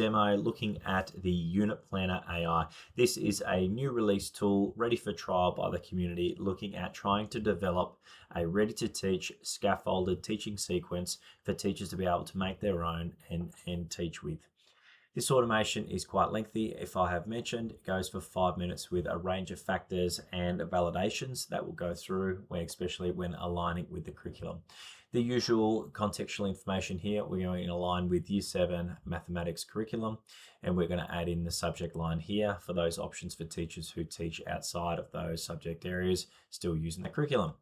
demo looking at the Unit Planner AI. This is a new release tool ready for trial by the community, looking at trying to develop a ready-to-teach scaffolded teaching sequence for teachers to be able to make their own and teach with. This automation is quite lengthy. If I have mentioned, it goes for 5 minutes with a range of factors and validations that will go through, especially when aligning with the curriculum. The usual contextual information here, we're going to align with Year 7 mathematics curriculum, and we're going to add in the subject line here for those options for teachers who teach outside of those subject areas, still using the curriculum.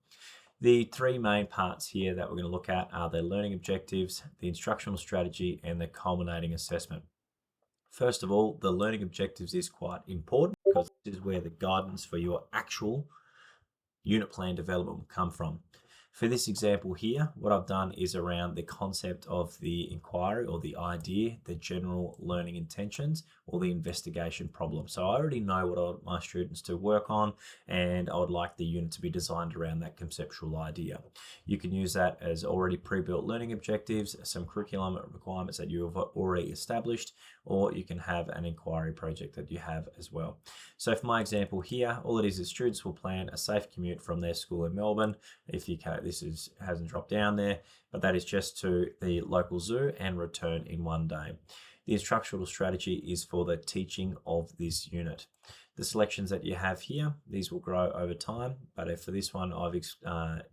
The three main parts here that we're going to look at are the learning objectives, the instructional strategy, and the culminating assessment. First of all, the learning objectives is quite important because this is where the guidance for your actual unit plan development will come from. For this example here, what I've done is around the concept of the inquiry or the idea, the general learning intentions, or the investigation problem. So I already know what I want my students to work on, and I would like the unit to be designed around that conceptual idea. You can use that as already pre-built learning objectives, some curriculum requirements that you have already established, or you can have an inquiry project that you have as well. So for my example here, all it is students will plan a safe commute from their school in Melbourne. If you can, hasn't dropped down there, but that is just to the local zoo and return in 1 day. The instructional strategy is for the teaching of this unit. The selections that you have here, these will grow over time, but for this one, I've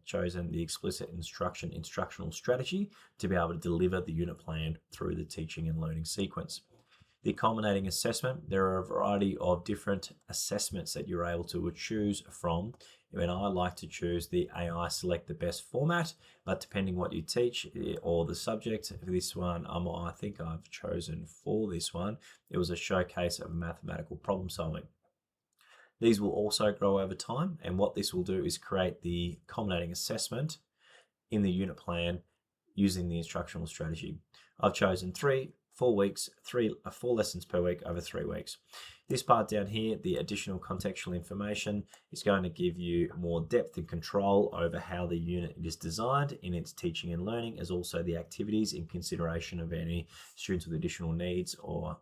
chosen the explicit instructional strategy to be able to deliver the unit plan through the teaching and learning sequence. The culminating assessment, there are a variety of different assessments that you're able to choose from. And I like to choose the AI select the best format, but depending what you teach or the subject, for this one, I think I've chosen for this one, it was a showcase of mathematical problem solving. These will also grow over time, and what this will do is create the culminating assessment in the unit plan using the instructional strategy. I've chosen 4 weeks, 4 lessons per week over 3 weeks. This part down here, the additional contextual information, is going to give you more depth and control over how the unit is designed in its teaching and learning, as also the activities in consideration of any students with additional needs or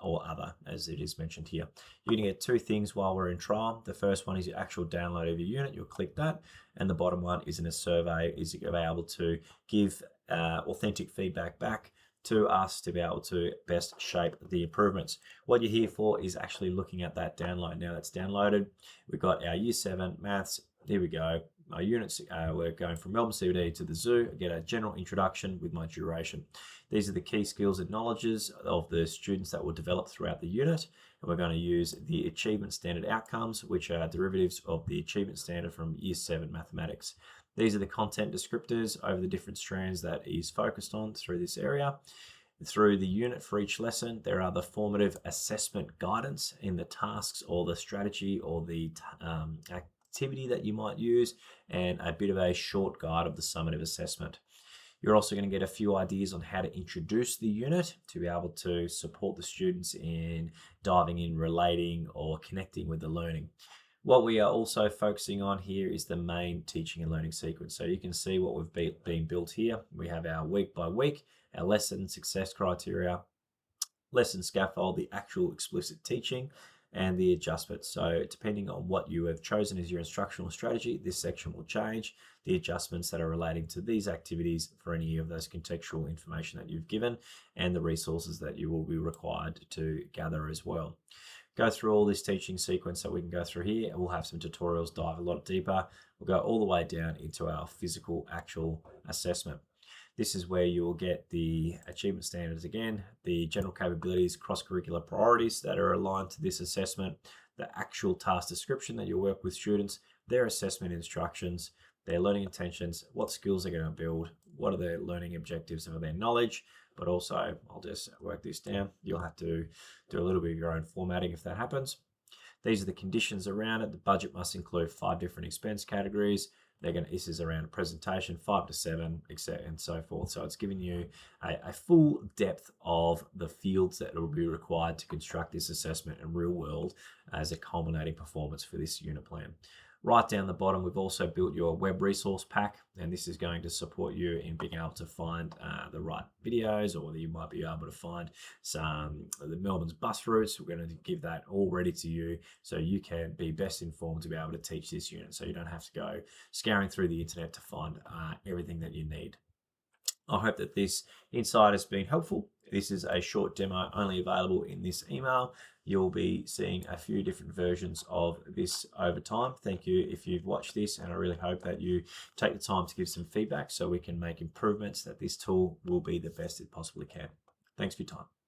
other, as it is mentioned here. You're going to get 2 things while we're in trial. The first one is your actual download of your unit. You'll click that, and the bottom one is in a survey, is you'll be able to give authentic feedback back to us to be able to best shape the improvements. What you're here for is actually looking at that download. Now that's downloaded. We've got our Year 7 maths. Here we go. My units, we're going from Melbourne CBD to the zoo. I get a general introduction with my duration. These are the key skills and knowledges of the students that will develop throughout the unit. And we're going to use the achievement standard outcomes, which are derivatives of the achievement standard from Year 7 mathematics. These are the content descriptors over the different strands that is focused on through this area. Through the unit for each lesson, there are the formative assessment guidance in the tasks or the strategy or the activity that you might use, and a bit of a short guide of the summative assessment. You're also going to get a few ideas on how to introduce the unit to be able to support the students in diving in, relating, or connecting with the learning. What we are also focusing on here is the main teaching and learning sequence. So you can see what we've been built here. We have our week by week, our lesson success criteria, lesson scaffold, the actual explicit teaching, and the adjustments. So depending on what you have chosen as your instructional strategy, this section will change. The adjustments that are relating to these activities for any of those contextual information that you've given, and the resources that you will be required to gather as well. Go through all this teaching sequence that we can go through here, and we'll have some tutorials dive a lot deeper. We'll go all the way down into our physical actual assessment. This is where you will get the achievement standards again, the general capabilities, cross-curricular priorities that are aligned to this assessment, the actual task description that you work with students, their assessment instructions, their learning intentions, what skills they're going to build, what are their learning objectives of their knowledge, but also, I'll just work this down. You'll have to do a little bit of your own formatting if that happens. These are the conditions around it. The budget must include 5 different expense categories. This is around a presentation, 5 to 7, etc., and so forth. So it's giving you a full depth of the fields that will be required to construct this assessment in real world as a culminating performance for this unit plan. Right down the bottom, we've also built your web resource pack, and this is going to support you in being able to find the right videos, or you might be able to find some the Melbourne's bus routes. We're going to give that all ready to you so you can be best informed to be able to teach this unit, so you don't have to go scouring through the internet to find everything that you need. I hope that this insight has been helpful. This is a short demo only available in this email. You'll be seeing a few different versions of this over time. Thank you if you've watched this, and I really hope that you take the time to give some feedback so we can make improvements, that this tool will be the best it possibly can. Thanks for your time.